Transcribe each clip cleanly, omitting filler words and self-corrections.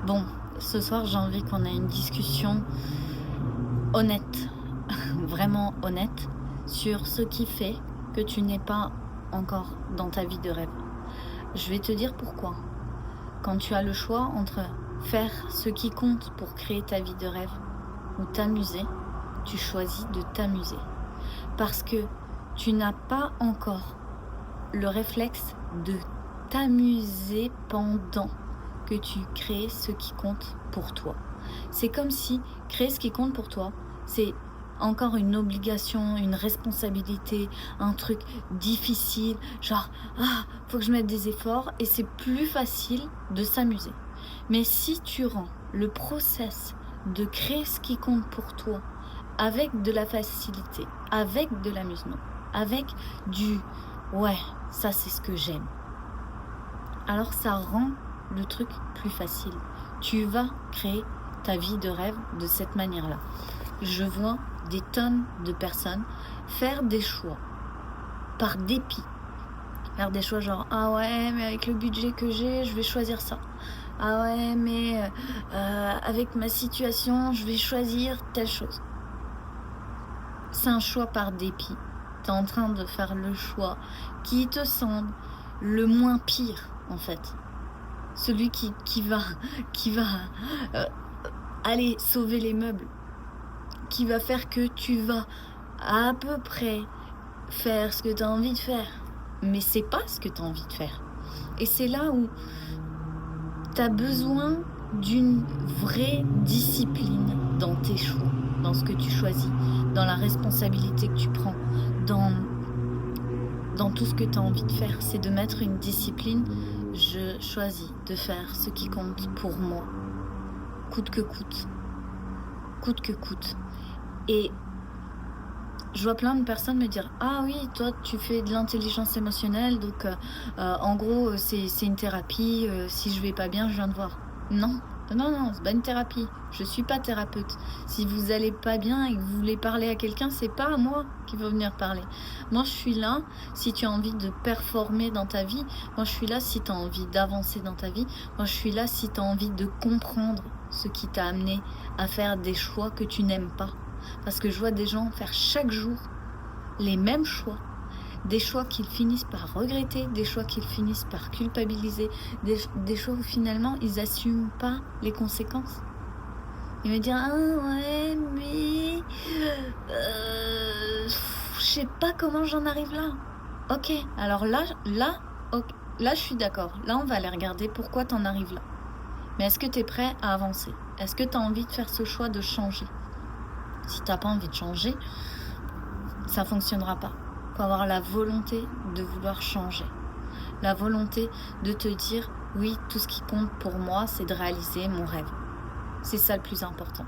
Bon, ce soir, j'ai envie qu'on ait une discussion honnête, vraiment honnête, sur ce qui fait que tu n'es pas encore dans ta vie de rêve. Je vais te dire pourquoi. Quand tu as le choix entre faire ce qui compte pour créer ta vie de rêve ou t'amuser, tu choisis de t'amuser. Parce que tu n'as pas encore le réflexe de t'amuser pendant que tu crées ce qui compte pour toi. C'est comme si créer ce qui compte pour toi, c'est encore une obligation, une responsabilité, un truc difficile, genre faut que je mette des efforts, et c'est plus facile de s'amuser. Mais si tu rends le process de créer ce qui compte pour toi avec de la facilité, avec de l'amusement, avec du ouais, ça c'est ce que j'aime, alors ça rend le truc plus facile. Tu vas créer ta vie de rêve de cette manière-là. Je vois des tonnes de personnes faire des choix par dépit. Faire des choix genre ah ouais, mais avec le budget que j'ai, je vais choisir ça. Ah ouais, mais avec ma situation, je vais choisir telle chose. C'est un choix par dépit. Tu es en train de faire le choix qui te semble le moins pire en fait. Celui qui va aller sauver les meubles, qui va faire que tu vas à peu près faire ce que tu as envie de faire, mais c'est pas ce que tu as envie de faire. Et c'est là où tu as besoin d'une vraie discipline dans tes choix, dans ce que tu choisis, dans la responsabilité que tu prends, dans tout ce que tu as envie de faire. C'est de mettre une discipline. Je choisis de faire ce qui compte pour moi, coûte que coûte. Coûte que coûte. Et je vois plein de personnes me dire ah oui, toi tu fais de l'intelligence émotionnelle, donc en gros c'est une thérapie, si je vais pas bien je viens te voir. Non, c'est pas une thérapie, je suis pas thérapeute. Si vous allez pas bien et que vous voulez parler à quelqu'un, c'est pas à moi qui va venir parler. Moi je suis là si tu as envie de performer dans ta vie, moi je suis là si tu as envie d'avancer dans ta vie, moi je suis là si tu as envie de comprendre ce qui t'a amené à faire des choix que tu n'aimes pas. Parce que je vois des gens faire chaque jour les mêmes choix, des choix qu'ils finissent par regretter, des choix qu'ils finissent par culpabiliser, des choix où finalement ils n'assument pas les conséquences. Ils me disent ah ouais mais je sais pas comment j'en arrive là. Ok, alors là je suis d'accord. Là on va aller regarder pourquoi t'en arrives là. Mais est-ce que tu es prêt à avancer? Est-ce que tu as envie de faire ce choix de changer? Si tu n'as pas envie de changer, ça ne fonctionnera pas. Il faut avoir la volonté de vouloir changer. La volonté de te dire oui, tout ce qui compte pour moi, c'est de réaliser mon rêve. C'est ça le plus important.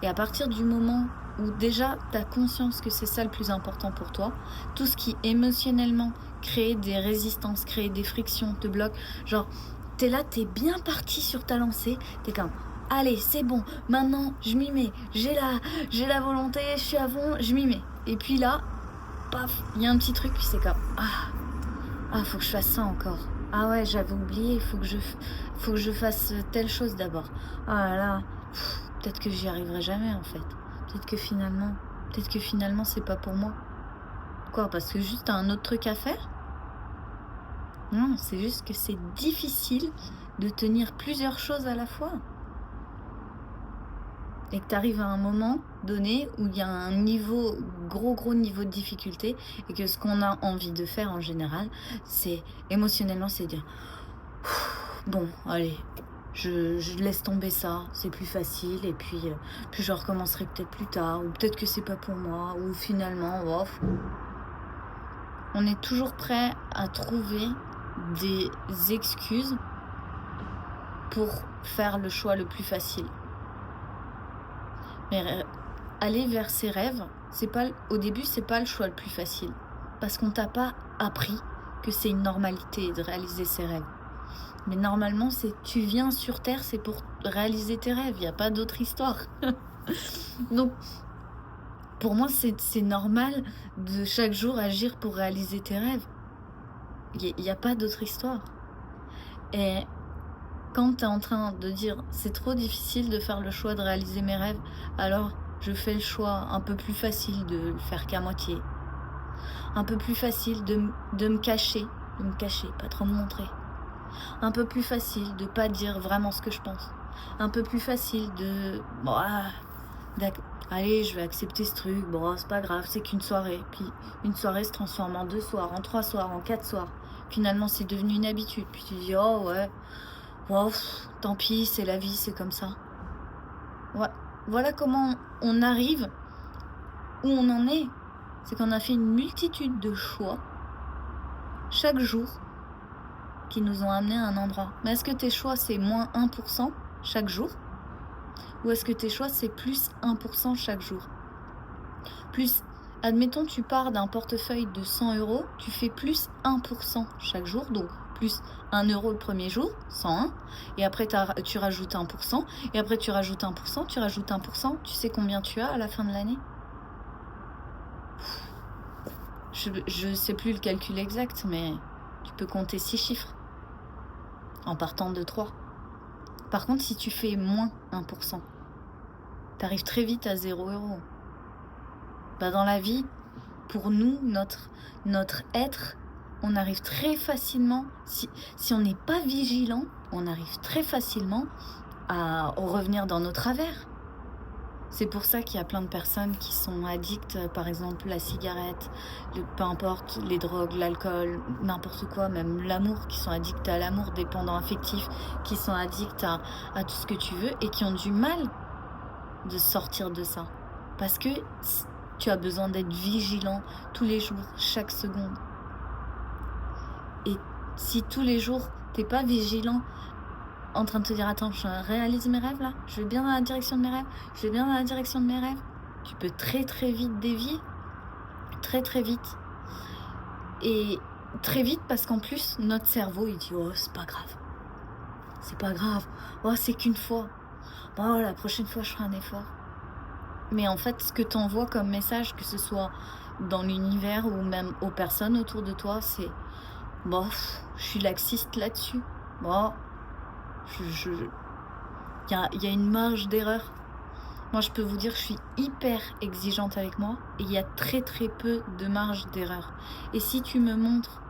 Et à partir du moment où déjà tu as conscience que c'est ça le plus important pour toi, tout ce qui émotionnellement crée des résistances, crée des frictions, te bloque, genre t'es là, t'es bien parti sur ta lancée, t'es comme allez c'est bon, maintenant je m'y mets, j'ai la volonté, je suis à fond, je m'y mets. Et puis là, paf, il y a un petit truc, puis c'est comme faut que je fasse ça encore. Ah ouais, j'avais oublié, faut que je fasse telle chose d'abord. Ah là là, peut-être que j'y arriverai jamais en fait. Peut-être que finalement c'est pas pour moi. Quoi, parce que juste t'as un autre truc à faire? Non, c'est juste que c'est difficile de tenir plusieurs choses à la fois. Et que tu arrives à un moment donné où il y a un niveau, gros niveau de difficulté, et que ce qu'on a envie de faire en général, c'est émotionnellement, c'est dire bon, allez, je laisse tomber ça, c'est plus facile, et puis je recommencerai peut-être plus tard, ou peut-être que c'est pas pour moi, ou finalement, on est toujours prêt à trouver des excuses pour faire le choix le plus facile. Mais aller vers ses rêves, au début, c'est pas le choix le plus facile. Parce qu'on t'a pas appris que c'est une normalité de réaliser ses rêves. Mais normalement, tu viens sur Terre, c'est pour réaliser tes rêves. Il n'y a pas d'autre histoire. Donc, pour moi, c'est normal de chaque jour agir pour réaliser tes rêves. Il n'y a pas d'autre histoire. Et quand tu es en train de dire c'est trop difficile de faire le choix de réaliser mes rêves, alors je fais le choix un peu plus facile de le faire qu'à moitié. Un peu plus facile de me cacher, pas trop me montrer. Un peu plus facile de pas dire vraiment ce que je pense. Un peu plus facile de... Bon, allez, je vais accepter ce truc, bon, c'est pas grave, c'est qu'une soirée. Puis une soirée se transforme en 2 soirs, en 3 soirs, en 4 soirs. Finalement, c'est devenu une habitude. Puis tu dis, oh ouais, oh, tant pis, c'est la vie, c'est comme ça. Ouais. Voilà comment on arrive où on en est. C'est qu'on a fait une multitude de choix chaque jour qui nous ont amenés à un endroit. Mais est-ce que tes choix, c'est moins 1% chaque jour? Ou est-ce que tes choix, c'est plus 1% chaque jour? Plus, admettons, tu pars d'un portefeuille de 100 euros, tu fais plus 1% chaque jour, donc plus 1 euro le premier jour, 101, et après tu rajoutes 1%, et après tu rajoutes 1%, tu rajoutes 1%, tu sais combien tu as à la fin de l'année? Je sais plus le calcul exact, mais tu peux compter 6 chiffres en partant de 3. Par contre, si tu fais moins 1%, tu arrives très vite à 0 euros. Bah, dans la vie, pour nous, notre être, on arrive très facilement, si on n'est pas vigilant, on arrive très facilement à revenir dans nos travers. C'est pour ça qu'il y a plein de personnes qui sont addictes, par exemple la cigarette, peu importe, les drogues, l'alcool, n'importe quoi, même l'amour, qui sont addicts à l'amour, dépendants affectifs, qui sont addicts à tout ce que tu veux et qui ont du mal de sortir de ça. Parce que tu as besoin d'être vigilant tous les jours, chaque seconde. Et si tous les jours, t'es pas vigilant, en train de te dire attends, je réalise mes rêves là, je vais bien dans la direction de mes rêves, tu peux très très vite dévier, très très vite. Et très vite parce qu'en plus notre cerveau il dit oh c'est pas grave, oh c'est qu'une fois, oh la prochaine fois je ferai un effort. Mais en fait ce que tu envoies comme message, que ce soit dans l'univers ou même aux personnes autour de toi, c'est bon, je suis laxiste là-dessus, bon, il y a une marge d'erreur. Moi, je peux vous dire que je suis hyper exigeante avec moi et il y a très très peu de marge d'erreur. Et si tu me montres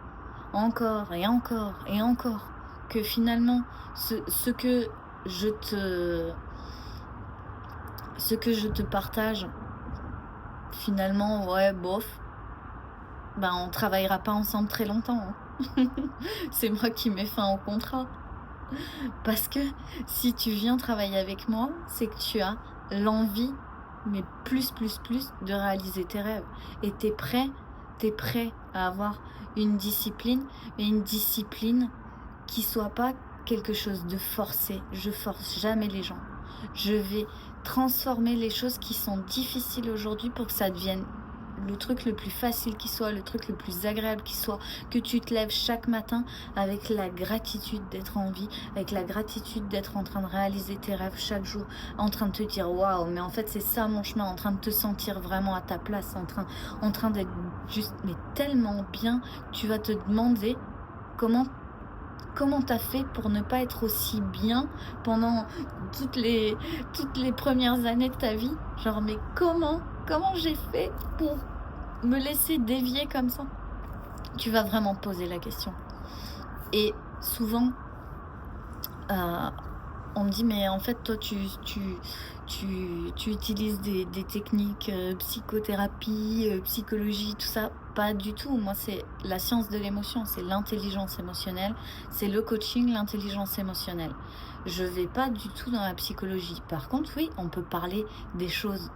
encore et encore et encore que finalement ce que je te partage, finalement, ouais, bof, ben on travaillera pas ensemble très longtemps. Hein. C'est moi qui mets fin au contrat. Parce que si tu viens travailler avec moi, c'est que tu as l'envie, mais plus de réaliser tes rêves. Et t'es prêt à avoir une discipline, mais une discipline qui soit pas quelque chose de forcé. Je force jamais les gens. Je vais transformer les choses qui sont difficiles aujourd'hui pour que ça devienne le truc le plus facile qui soit, le truc le plus agréable qui soit, que tu te lèves chaque matin avec la gratitude d'être en vie, avec la gratitude d'être en train de réaliser tes rêves chaque jour, en train de te dire waouh, mais en fait c'est ça mon chemin, en train de te sentir vraiment à ta place, en train d'être juste mais tellement bien. Tu vas te demander comment t'as fait pour ne pas être aussi bien pendant toutes les premières années de ta vie. Genre mais comment j'ai fait pour me laisser dévier comme ça? Tu vas vraiment te poser la question. Et souvent, on me dit mais en fait toi tu utilises des techniques psychothérapie, psychologie, tout ça. Pas du tout. Moi c'est la science de l'émotion, c'est l'intelligence émotionnelle, c'est le coaching, l'intelligence émotionnelle. Je vais pas du tout dans la psychologie. Par contre oui, on peut parler des choses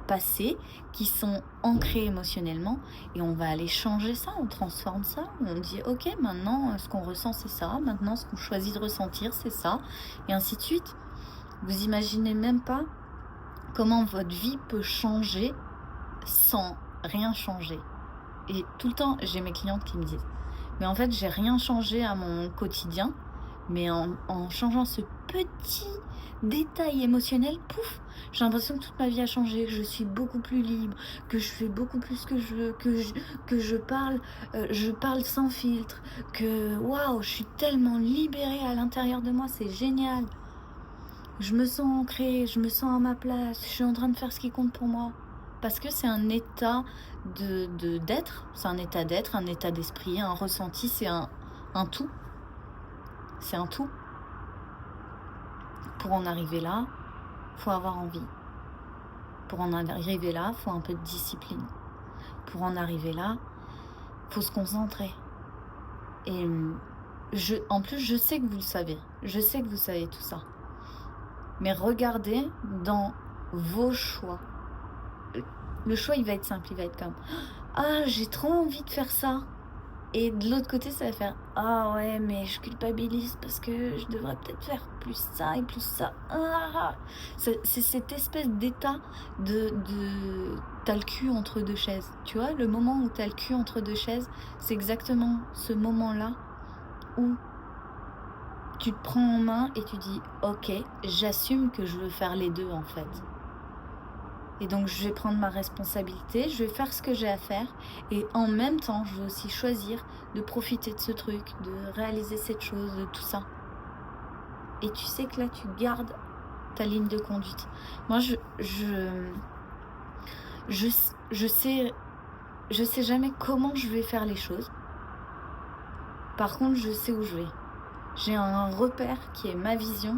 passées qui sont ancrées émotionnellement et on va aller changer ça, on transforme ça, on dit ok maintenant ce qu'on ressent c'est ça, maintenant ce qu'on choisit de ressentir c'est ça, et ainsi de suite. Vous imaginez même pas comment votre vie peut changer sans rien changer. Et tout le temps j'ai mes clientes qui me disent mais en fait j'ai rien changé à mon quotidien, mais en changeant ce petit détail émotionnel, pouf, j'ai l'impression que toute ma vie a changé, que je suis beaucoup plus libre, que je fais beaucoup plus ce que je veux, que je parle sans filtre, que waouh, je suis tellement libérée à l'intérieur de moi, c'est génial. Je me sens ancrée, je me sens à ma place, je suis en train de faire ce qui compte pour moi. Parce que c'est un état d'être, c'est un état d'être, un état d'esprit, un ressenti, c'est un tout. C'est un tout. Pour en arriver là, faut avoir envie. Pour en arriver là, faut un peu de discipline. Pour en arriver là, faut se concentrer. Et en plus, je sais que vous le savez. Je sais que vous savez tout ça. Mais regardez dans vos choix. Le choix, il va être simple. Il va être comme « Ah, j'ai trop envie de faire ça. » Et de l'autre côté, ça va faire « Ah ouais, mais je culpabilise parce que je devrais peut-être faire plus ça et plus ça. » C'est cette espèce d'état de t'as le cul entre deux chaises. Tu vois, le moment où t'as le cul entre deux chaises, c'est exactement ce moment-là où tu te prends en main et tu dis « Ok, j'assume que je veux faire les deux en fait. » Et donc, je vais prendre ma responsabilité, je vais faire ce que j'ai à faire. Et en même temps, je vais aussi choisir de profiter de ce truc, de réaliser cette chose, de tout ça. Et tu sais que là, tu gardes ta ligne de conduite. Moi, je sais jamais comment je vais faire les choses. Par contre, je sais où je vais. J'ai un repère qui est ma vision.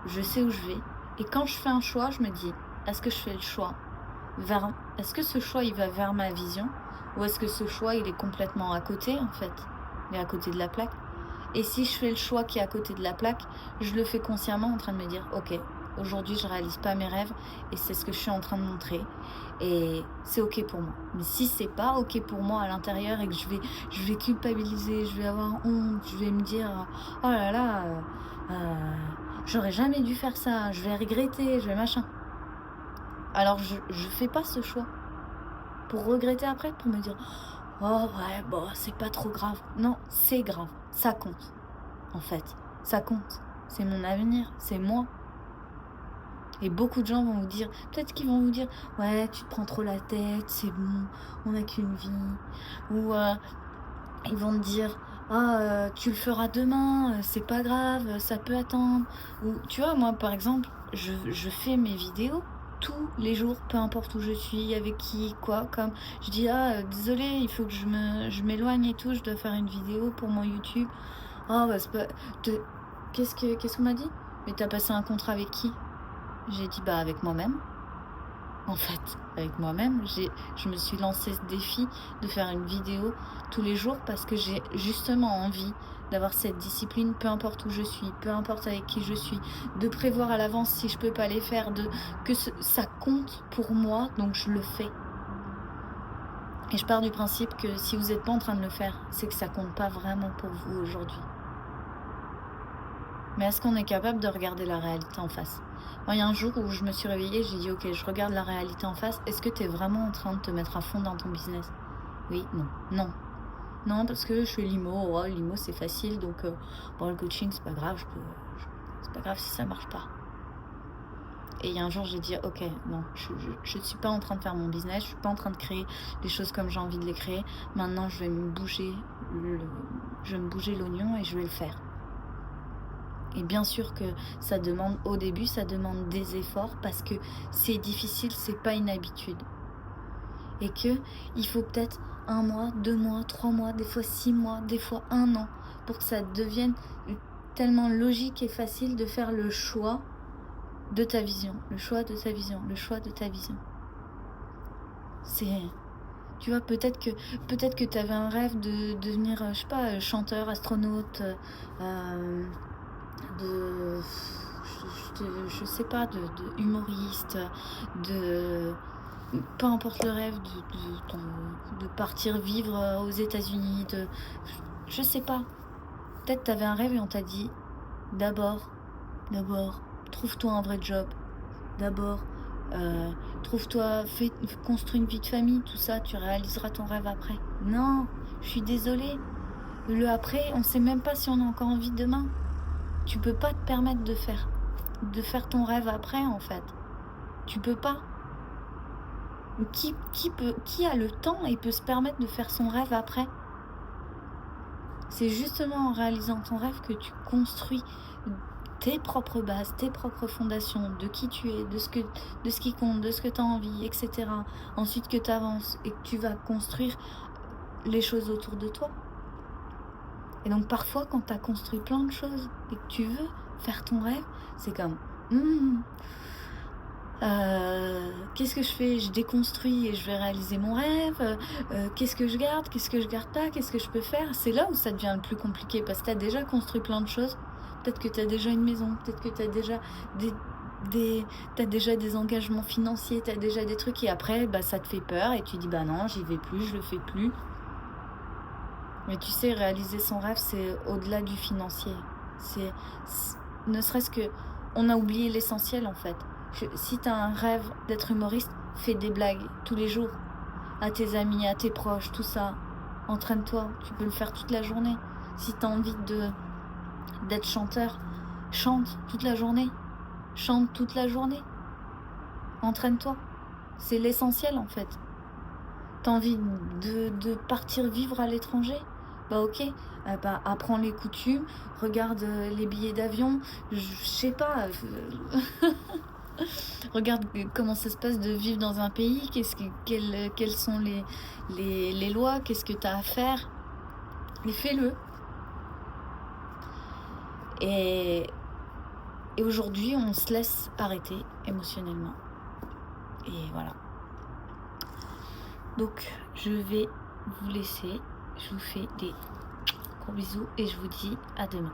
Je sais où je vais. Et quand je fais un choix, je me dis, est-ce que je fais le choix est-ce que ce choix il va vers ma vision ou est-ce que ce choix il est complètement à côté en fait, il est à côté de la plaque. Et si je fais le choix qui est à côté de la plaque, je le fais consciemment en train de me dire ok, aujourd'hui je réalise pas mes rêves et c'est ce que je suis en train de montrer et c'est ok pour moi. Mais si c'est pas ok pour moi à l'intérieur et que je vais culpabiliser, je vais avoir honte, je vais me dire oh là là j'aurais jamais dû faire ça, je vais regretter, je vais machin. Alors je fais pas ce choix pour regretter après, pour me dire oh ouais bon c'est pas trop grave. Non, c'est grave, ça compte en fait, ça compte, c'est mon avenir, c'est moi. Et beaucoup de gens vont vous dire, peut-être qu'ils vont vous dire ouais tu te prends trop la tête, c'est bon, on n'a qu'une vie. Ou ils vont te dire tu le feras demain, c'est pas grave, ça peut attendre. Ou tu vois, moi par exemple, je fais mes vidéos tous les jours, peu importe où je suis, avec qui, quoi, comme je dis désolé, il faut que je m'éloigne et tout, je dois faire une vidéo pour mon YouTube. Bah c'est pas qu'est-ce qu'on m'a dit? Mais t'as passé un contrat avec qui? J'ai dit avec moi-même. En fait, avec moi-même, je me suis lancé ce défi de faire une vidéo tous les jours parce que j'ai justement envie d'avoir cette discipline, peu importe où je suis, peu importe avec qui je suis, de prévoir à l'avance si je peux pas les faire, ça compte pour moi, donc je le fais. Et je pars du principe que si vous n'êtes pas en train de le faire, c'est que ça compte pas vraiment pour vous aujourd'hui. Mais est-ce qu'on est capable de regarder la réalité en face? Moi, il y a un jour où je me suis réveillée, j'ai dit ok, je regarde la réalité en face. Est-ce que tu es vraiment en train de te mettre à fond dans ton business? Oui, non. Non, parce que je fais l'IMO. L'IMO c'est facile, donc le coaching c'est pas grave, c'est pas grave si ça marche pas. Et il y a un jour j'ai dit ok, non, je suis pas en train de faire mon business, je suis pas en train de créer les choses comme j'ai envie de les créer. Maintenant je vais me bouger l'oignon et je vais le faire. Et bien sûr que ça demande, au début, ça demande des efforts parce que c'est difficile, c'est pas une habitude. Et que il faut peut-être 1 mois, 2 mois, 3 mois, des fois 6 mois, des fois 1 an pour que ça devienne tellement logique et facile de faire le choix de ta vision, le choix de ta vision, le choix de ta vision. Tu vois, peut-être que tu avais un rêve de devenir, je sais pas, chanteur, astronaute, je sais pas, de humoriste, peu importe le rêve, de partir vivre aux États-Unis, je sais pas. Peut-être t'avais un rêve et on t'a dit d'abord, trouve-toi un vrai job. D'abord, trouve-toi, construis une vie de famille, tout ça, tu réaliseras ton rêve après. Non, je suis désolée. Le après, on sait même pas si on a encore envie demain. Tu peux pas te permettre de faire de faire ton rêve après, en fait. Tu peux pas. Qui a le temps et peut se permettre de faire son rêve après? C'est justement en réalisant ton rêve que tu construis tes propres bases, tes propres fondations, de qui tu es, de ce qui compte, de ce que tu as envie, etc. Ensuite que tu avances et que tu vas construire les choses autour de toi. Et donc parfois quand tu as construit plein de choses et que tu veux faire ton rêve, c'est comme qu'est-ce que je fais? Je déconstruis et je vais réaliser mon rêve. Qu'est-ce que je garde? Qu'est-ce que je garde pas? Qu'est-ce que je peux faire? C'est là où ça devient le plus compliqué parce que tu as déjà construit plein de choses. Peut-être que tu as déjà une maison, peut-être que tu as déjà t'as déjà des engagements financiers, tu as déjà des trucs et après ça te fait peur et tu dis non, j'y vais plus, je le fais plus. Mais tu sais, réaliser son rêve, c'est au-delà du financier. C'est ne serait-ce que on a oublié l'essentiel en fait. Si tu as un rêve d'être humoriste, fais des blagues tous les jours à tes amis, à tes proches, tout ça. Entraîne-toi, tu peux le faire toute la journée. Si tu as envie d'être chanteur, chante toute la journée. Chante toute la journée. Entraîne-toi. C'est l'essentiel en fait. T'as envie de partir vivre à l'étranger? Ok, apprends les coutumes, regarde les billets d'avion, je sais pas, regarde comment ça se passe de vivre dans un pays, quelles sont les lois, qu'est-ce que tu as à faire, et fais-le. Et aujourd'hui, on se laisse arrêter émotionnellement. Et voilà. Donc, je vais vous laisser. Je vous fais des gros bisous et je vous dis à demain.